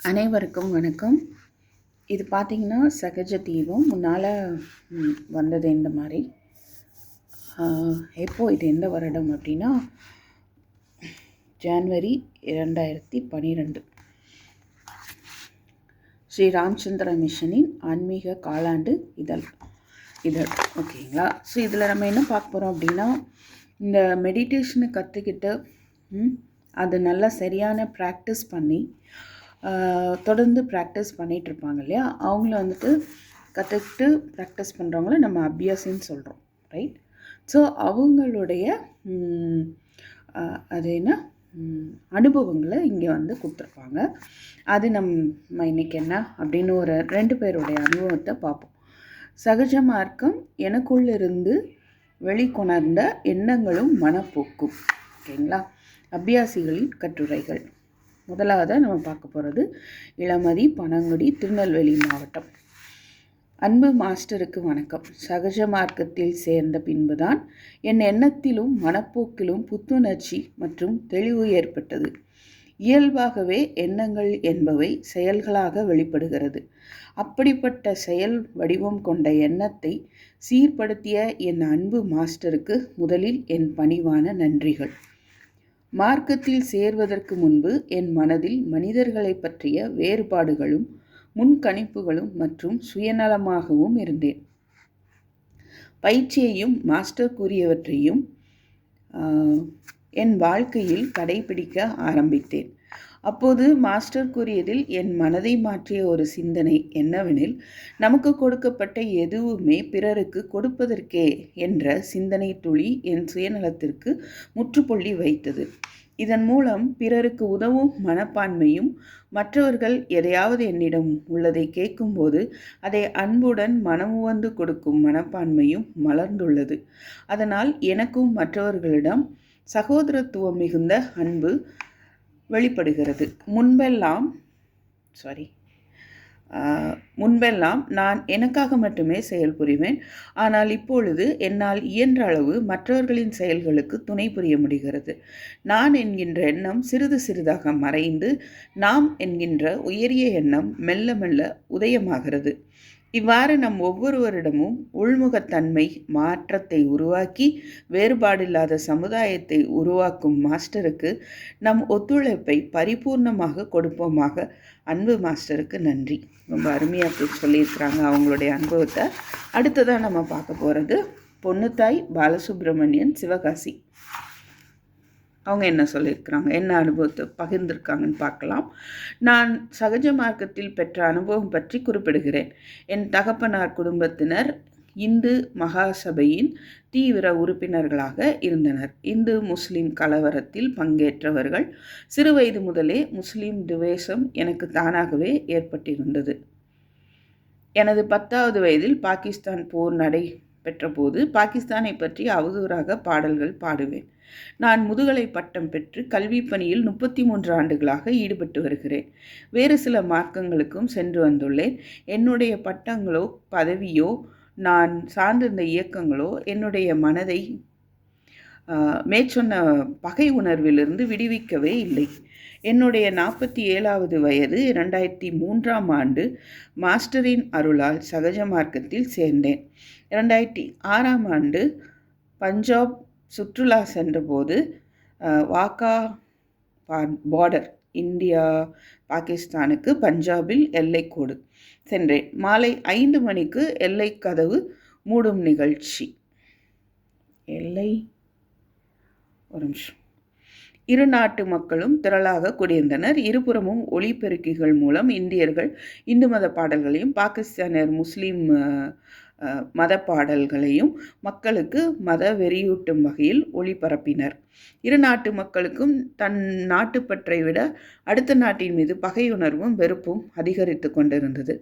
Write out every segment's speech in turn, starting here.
அனைவருக்கும் வணக்கம். இது பார்த்திங்கன்னா சகஜ தீபம் முன்னால் வந்தது இந்த மாதிரி. எப்போது இது எந்த வருடம் அப்படின்னா ஜான்வரி 2012 ஸ்ரீ ராமச்சந்திர மிஷனின் ஆன்மீக காலாண்டு இதழ் ஓகேங்களா. ஸோ இதில் நம்ம என்ன பார்க்க போகிறோம் அப்படின்னா, இந்த மெடிடேஷனை கற்றுக்கிட்டு அது நல்லா சரியான ப்ராக்டிஸ் பண்ணி தொடர்ந்து ப்ராக்டிஸ் பண்ணிகிட்ருப்பாங்க இல்லையா, அவங்கள வந்துட்டு கற்றுக்கிட்டு ப்ராக்டிஸ் பண்ணுறவங்கள நம்ம அபியாசின்னு சொல்கிறோம், ரைட். ஸோ அவங்களுடைய அது என்ன அனுபவங்களை இங்கே வந்து கொடுத்துருப்பாங்க. அது நம்ம இன்றைக்கி என்ன அப்படின்னு ஒரு 2 பேருடைய அனுபவத்தை பார்ப்போம். சகஜ மார்க்கம் எனக்குள்ளிருந்து வெளிக்கொணர்ந்த எண்ணங்களும் மனப்போக்கும். ஓகேங்களா. அபியாசிகளின் கட்டுரைகள். முதலாவதாக நம்ம பார்க்க போகிறது இளமதி, பனங்குடி, திருநெல்வேலி மாவட்டம். அன்பு மாஸ்டருக்கு வணக்கம். சகஜ மார்க்கத்தில் சேர்ந்த பின்புதான் என் எண்ணத்திலும் மனப்போக்கிலும் புத்துணர்ச்சி மற்றும் தெளிவு ஏற்பட்டது. இயல்பாகவே எண்ணங்கள் என்பவை செயல்களாக வெளிப்படுகிறது. அப்படிப்பட்ட செயல் வடிவம் கொண்ட எண்ணத்தை சீர்படுத்திய என் அன்பு மாஸ்டருக்கு முதலில் என் பணிவான நன்றிகள். மார்க்கத்தில் சேர்வதற்கு முன்பு என் மனதில் மனிதர்களை பற்றிய வேறுபாடுகளும் முன்கணிப்புகளும் மற்றும் சுயநலமாகவும் இருந்தேன். பயிற்சியையும் மாஸ்டர் கூறியவற்றையும் என் வாழ்க்கையில் கடைபிடிக்க ஆரம்பித்தேன். அப்போது மாஸ்டர் கூறியதில் என் மனதை மாற்றிய ஒரு சிந்தனை என்னவெனில், நமக்கு கொடுக்கப்பட்ட எதுவுமே பிறருக்கு கொடுப்பதற்கே என்ற சிந்தனை துளி என் சுயநலத்திற்கு முற்றுப்புள்ளி வைத்தது. இதன் மூலம் பிறருக்கு உதவும் மனப்பான்மையும் மற்றவர்கள் எதையாவது என்னிடம் உள்ளதை கேட்கும்போது அதை அன்புடன் மனமுவந்து கொடுக்கும் மனப்பான்மையும் மலர்ந்துள்ளது. அதனால் எனக்கும் மற்றவர்களிடம் சகோதரத்துவம் மிகுந்த அன்பு வெளிப்படுகிறது. முன்பெல்லாம் நான் எனக்காக மட்டுமே செயல்புரிவேன். ஆனால் இப்பொழுது என்னால் இயன்ற அளவு மற்றவர்களின் செயல்களுக்கு துணை புரிய முடிகிறது. நான் என்கின்ற எண்ணம் சிறிது சிறிதாக மறைந்து நாம் என்கின்ற உயரிய எண்ணம் மெல்ல மெல்ல உதயமாகிறது. இவ்வாறு நம் ஒவ்வொருவரிடமும் உள்முகத்தன்மை மாற்றத்தை உருவாக்கி வேறுபாடில்லாத சமுதாயத்தை உருவாக்கும் மாஸ்டருக்கு நம் ஒத்துழைப்பை பரிபூர்ணமாக கொடுப்போமாக. அன்பு மாஸ்டருக்கு நன்றி. ரொம்ப அருமையாக சொல்லியிருக்கிறாங்க அவங்களுடைய அனுபவத்தை. அடுத்ததாக நம்ம பார்க்க போகிறது பொன்னுத்தாய் பாலசுப்ரமணியன், சிவகாசி. அவங்க என்ன சொல்லியிருக்கிறாங்க, என்ன அனுபவத்தை பகிர்ந்திருக்காங்கன்னு பார்க்கலாம். நான் சகஜ மார்க்கத்தில் பெற்ற அனுபவம் பற்றி குறிப்பிடுகிறேன். என் தகப்பனார் குடும்பத்தினர் இந்து மகாசபையின் தீவிர உறுப்பினர்களாக இருந்தனர். இந்து முஸ்லீம் கலவரத்தில் பங்கேற்றவர்கள். சிறுவயது முதலே முஸ்லீம் துவேஷம் எனக்கு தானாகவே ஏற்பட்டிருந்தது. எனது 10வது வயதில் பாகிஸ்தான் போர் நடைபெற்றபோது பாகிஸ்தானை பற்றி அவதூறாக பாடல்கள் பாடுவேன். நான் முதுகலை பட்டம் பெற்று கல்வி பணியில் 33 ஆண்டுகளாக ஈடுபட்டு வருகிறேன். வேறு சில மார்க்கங்களுக்கும் சென்று வந்துள்ளேன். என்னுடைய பட்டங்களோ பதவியோ நான் சார்ந்திருந்த இயக்கங்களோ என்னுடைய மனதை மேற்சொன்ன பகை உணர்விலிருந்து விடுவிக்கவே இல்லை. என்னுடைய 47வது வயது 2003ஆம் ஆண்டு மாஸ்டரின் அருளால் சகஜ மார்க்கத்தில் சேர்ந்தேன். 2006ஆம் ஆண்டு பஞ்சாப் சுற்றுலா சென்றபோது வாக்கா பார்டர், இந்தியா பாகிஸ்தானுக்கு பஞ்சாபில் எல்லைக்கோடு சென்றேன். மாலை 5 மணிக்கு எல்லை கதவு மூடும் நிகழ்ச்சி. இரு நாட்டு மக்களும் திரளாக கூடியிருந்தனர். இருபுறமும் ஒளிபெருக்கிகள் மூலம் இந்தியர்கள் இந்து மத பாடல்களையும் பாகிஸ்தானியர் முஸ்லீம் மத பாடல்களையும் மக்களுக்கு மத வெறியூட்டும் வகையில் ஒளிபரப்பினர். இரு நாட்டு மக்களுக்கும் தன் நாட்டுப்பற்றை விட அடுத்த நாட்டின் மீது பகையுணர்வும் வெறுப்பும் அதிகரித்து கொண்டிருந்தது.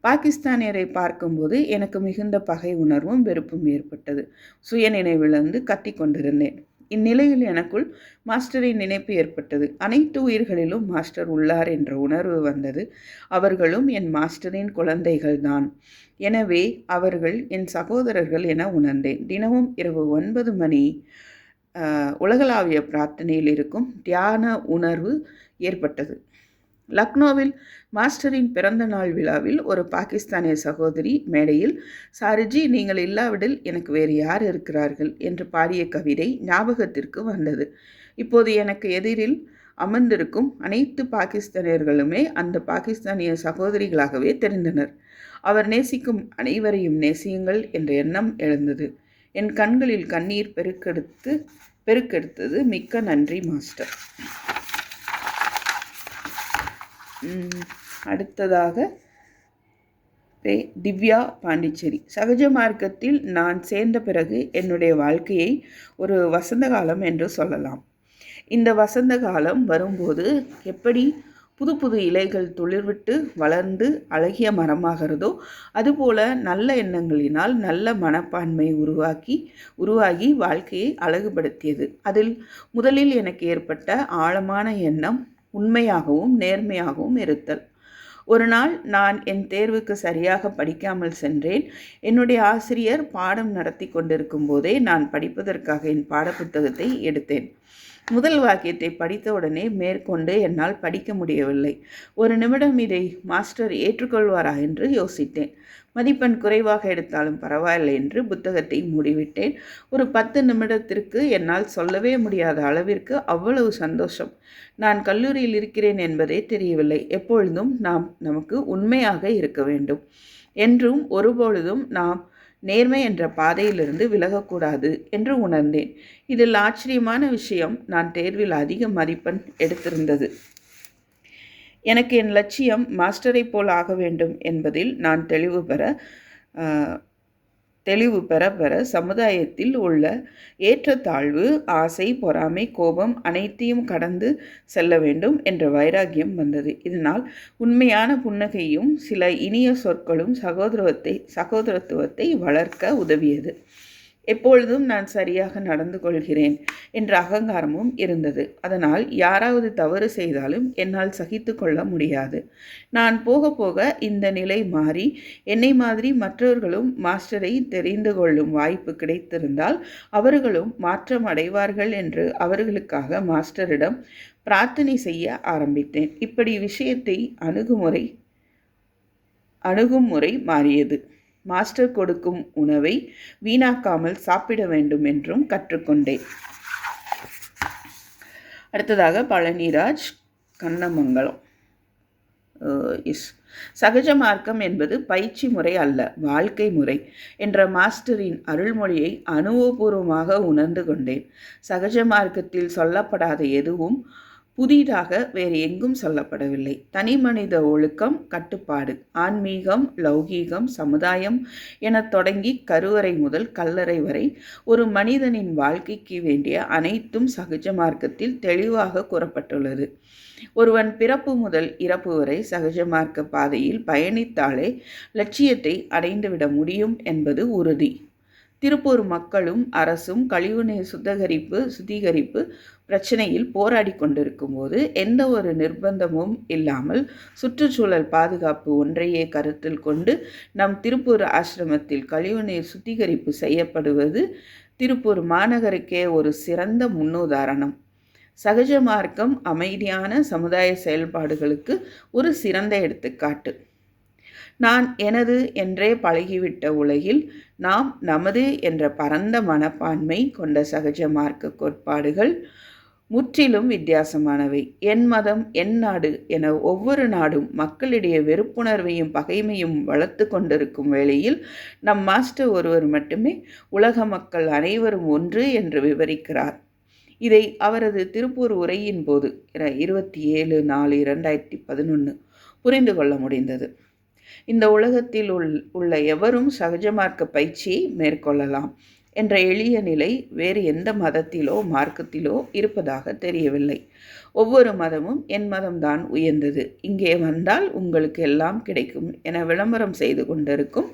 பாகிஸ்தானியரை பார்க்கும்போது எனக்கு மிகுந்த பகை உணர்வும் வெறுப்பும் ஏற்பட்டது. சுயநினைவிலிருந்து கத்தி கொண்டிருந்தேன். இந்நிலையில் எனக்குள் மாஸ்டரின் நினைப்பு ஏற்பட்டது. அனைத்து உயிர்களிலும் மாஸ்டர் உள்ளார் என்ற உணர்வு வந்தது. அவர்களும் என் மாஸ்டரின் குழந்தைகள்தான். எனவே அவர்கள் என் சகோதரர்கள் என உணர்ந்தேன். தினமும் இரவு 9 மணி உலகளாவிய பிரார்த்தனையில் இருக்கும் தியான உணர்வு ஏற்பட்டது. லக்னோவில் மாஸ்டரின் பிறந்த நாள் விழாவில் ஒரு பாகிஸ்தானிய சகோதரி மேடையில், சாருஜி, நீங்கள் இல்லாவிடில் எனக்கு வேறு யார் இருக்கிறார்கள் என்று பாடிய கவிதை ஞாபகத்திற்கு வந்தது. இப்போது எனக்கு எதிரில் அமர்ந்திருக்கும் அனைத்து பாகிஸ்தானியர்களுமே அந்த பாகிஸ்தானிய சகோதரிகளாகவே தெரிந்தனர். அவர் நேசிக்கும் அனைவரையும் நேசியுங்கள் என்ற எண்ணம் எழுந்தது. என் கண்களில் கண்ணீர் பெருக்கெடுத்தது. மிக்க நன்றி மாஸ்டர். அடுத்ததாக திவ்யா, பாண்டிச்சேரி. சகஜ மார்க்கத்தில் நான் சேர்ந்த பிறகு என்னுடைய வாழ்க்கையை ஒரு வசந்த காலம் என்று சொல்லலாம். இந்த வசந்த காலம் வரும்போது எப்படி புது புது இலைகள் துளிர்விட்டு வளர்ந்து அழகிய மரமாகிறதோ அதுபோல நல்ல எண்ணங்களினால் நல்ல மனப்பான்மை உருவாகி வாழ்க்கையை அழகுபடுத்தியது. அதில் முதலில் எனக்கு ஏற்பட்ட ஆழமான எண்ணம் உண்மையாகவும் நேர்மையாகவும் இருத்தல். ஒரு நாள் நான் என் தேர்வுக்கு சரியாக படிக்காமல் சென்றேன். என்னுடைய ஆசிரியர் பாடம் நடத்தி கொண்டிருக்கும் போதே நான் படிப்பதற்காக என் பாடப்புத்தகத்தை எடுத்தேன். முதல் வாக்கியத்தை படித்தவுடனே மேற்கொண்டு என்னால் படிக்க முடியவில்லை. ஒரு நிமிடம் இதை மாஸ்டர் ஏற்றுக்கொள்வாரா என்று யோசித்தேன். மதிப்பெண் குறைவாக எடுத்தாலும் பரவாயில்லை என்று புத்தகத்தை மூடிவிட்டேன். ஒரு 10 நிமிடத்திற்கு என்னால் சொல்லவே முடியாத அளவிற்கு அவ்வளவு சந்தோஷம். நான் கல்லூரியில் இருக்கிறேன் என்பதே தெரியவில்லை. எப்பொழுதும் நமக்கு உண்மையாக இருக்க வேண்டும் என்றும் ஒருபொழுதும் நாம் நேர்மை என்ற பாதையிலிருந்து விலகக்கூடாது என்று உணர்ந்தேன். இதில் ஆச்சரியமான விஷயம், நான் தேர்வில் அதிக மதிப்பெண் எடுத்திருந்தது. எனக்கு என் லட்சியம் மாஸ்டரை போல் ஆக வேண்டும் என்பதில் நான் தெளிவு பெற சமுதாயத்தில் உள்ள ஏற்றத்தாழ்வு, ஆசை, பொறாமை, கோபம் அனைத்தையும் கடந்து செல்ல வேண்டும் என்ற வைராகியம் வந்தது. இதனால் உண்மையான புன்னகையும் சில இனிய சொற்களும் சகோதரத்துவத்தை வளர்க்க உதவியது. எப்பொழுதும் நான் சரியாக நடந்து கொள்கிறேன் என்ற அகங்காரமும் இருந்தது. அதனால் யாராவது தவறு செய்தாலும் என்னால் சகித்து கொள்ள முடியாது. நான் போக போக இந்த நிலை மாறி என்னை மாதிரி மற்றவர்களும் மாஸ்டரை தெரிந்து கொள்ளும் வாய்ப்பு கிடைத்திருந்தால் அவர்களும் மாற்றம் அடைவார்கள் என்று அவர்களுக்காக மாஸ்டரிடம் பிரார்த்தனை செய்ய ஆரம்பித்தேன். இப்படி விஷயத்தை அணுகுமுறை மாறியது. மாஸ்டர் கொடுக்கும் உணவை வீணாக்காமல் சாப்பிட வேண்டும் என்றும் கற்றுக்கொண்டேன். அடுத்ததாக பழனிராஜ், கண்ணமங்கலம். சகஜ மார்க்கம் என்பது பயிற்சி முறை அல்ல, வாழ்க்கை முறை என்ற மாஸ்டரின் அருள்மொழியை அனுபவபூர்வமாக உணர்ந்து கொண்டேன். சகஜ மார்க்கத்தில் சொல்லப்படாத எதுவும் புதிதாக வேறு எங்கும் சொல்லப்படவில்லை. தனி மனித ஒழுக்கம், கட்டுப்பாடு, ஆன்மீகம், லௌகீகம், சமுதாயம் என தொடங்கி கருவறை முதல் கல்லறை வரை ஒரு மனிதனின் வாழ்க்கைக்கு வேண்டிய அனைத்தும் சகஜ மார்க்கத்தில் தெளிவாக கூறப்பட்டுள்ளது. ஒருவன் பிறப்பு முதல் இறப்பு வரை சகஜ மார்க்க பாதையில் பயணித்தாலே லட்சியத்தை அடைந்துவிட முடியும் என்பது உறுதி. திருப்பூர் மக்களும் அரசும் கழிவுநீர் சுத்திகரிப்பு பிரச்சனையில் போராடி கொண்டிருக்கும் போது எந்த ஒரு நிர்பந்தமும் இல்லாமல் சுற்றுச்சூழல் பாதுகாப்பு ஒன்றையே கருத்தில் கொண்டு நம் திருப்பூர் ஆசிரமத்தில் கழிவுநீர் சுத்திகரிப்பு செய்யப்படுவது திருப்பூர் மாநகருக்கே ஒரு சிறந்த முன்னுதாரணம். சகஜ மார்க்கம் அமைதியான சமுதாய செயல்பாடுகளுக்கு ஒரு சிறந்த எடுத்துக்காட்டு. நான் எனது என்றே பழகிவிட்ட உலகில் நாம் நமது என்ற பரந்த மனப்பான்மை கொண்ட சகஜ மார்க்க கோட்பாடுகள் முற்றிலும் வித்தியாசமானவை. என் மதம், என் நாடு என ஒவ்வொரு நாடும் மக்களிடையே வெறுப்புணர்வையும் பகைமையும் வளர்த்து கொண்டிருக்கும் வேளையில் நம் மாஸ்டர் ஒருவர் மட்டுமே உலக மக்கள் அனைவரும் ஒன்று என்று விவரிக்கிறார். இதை அவரது திருப்பூர் உரையின் போது 27/4/2011 புரிந்து கொள்ள முடிந்தது. இந்த உலகத்தில் உள்ள எவரும் சகஜ மார்க்க பயிற்சியை மேற்கொள்ளலாம் என்ற எளிய நிலை வேறு எந்த மதத்திலோ மார்க்கத்திலோ இருப்பதாக தெரியவில்லை. ஒவ்வொரு மதமும் என் மதம்தான் உயர்ந்தது, இங்கே வந்தால் உங்களுக்கு எல்லாம் கிடைக்கும் என விளம்பரம் செய்து கொண்டிருக்கும்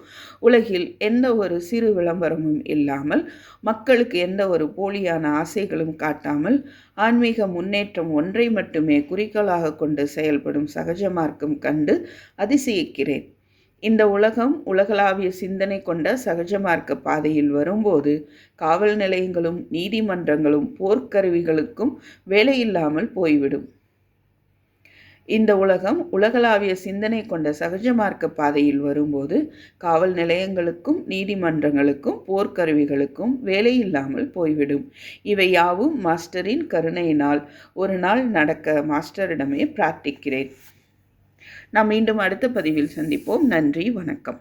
உலகில் எந்த ஒரு சிறு விளம்பரமும் இல்லாமல், மக்களுக்கு எந்த ஒரு போலியான ஆசைகளும் காட்டாமல், ஆன்மீக முன்னேற்றம் ஒன்றை மட்டுமே குறிக்கோளாக கொண்டு செயல்படும் சகஜ மார்க்கம் கண்டு அதிசயிக்கிறேன். இந்த உலகம் உலகளாவிய சிந்தனை கொண்ட சகஜ மார்க்க பாதையில் வரும்போது காவல் நிலையங்களும் நீதிமன்றங்களும் போர்க்கருவிகளுக்கும் வேலையில்லாமல் போய்விடும். இந்த உலகம் உலகளாவிய சிந்தனை கொண்ட சகஜ மார்க்க பாதையில் வரும்போது காவல் நிலையங்களுக்கும் நீதிமன்றங்களுக்கும் போர்க்கருவிகளுக்கும் வேலையில்லாமல் போய்விடும். இவை யாவும் மாஸ்டரின் கருணையினால் ஒரு நாள் நடக்க மாஸ்டரிடமே பிரார்த்திக்கிறேன். நாம் மீண்டும் அடுத்த பதிவில் சந்திப்போம். நன்றி, வணக்கம்.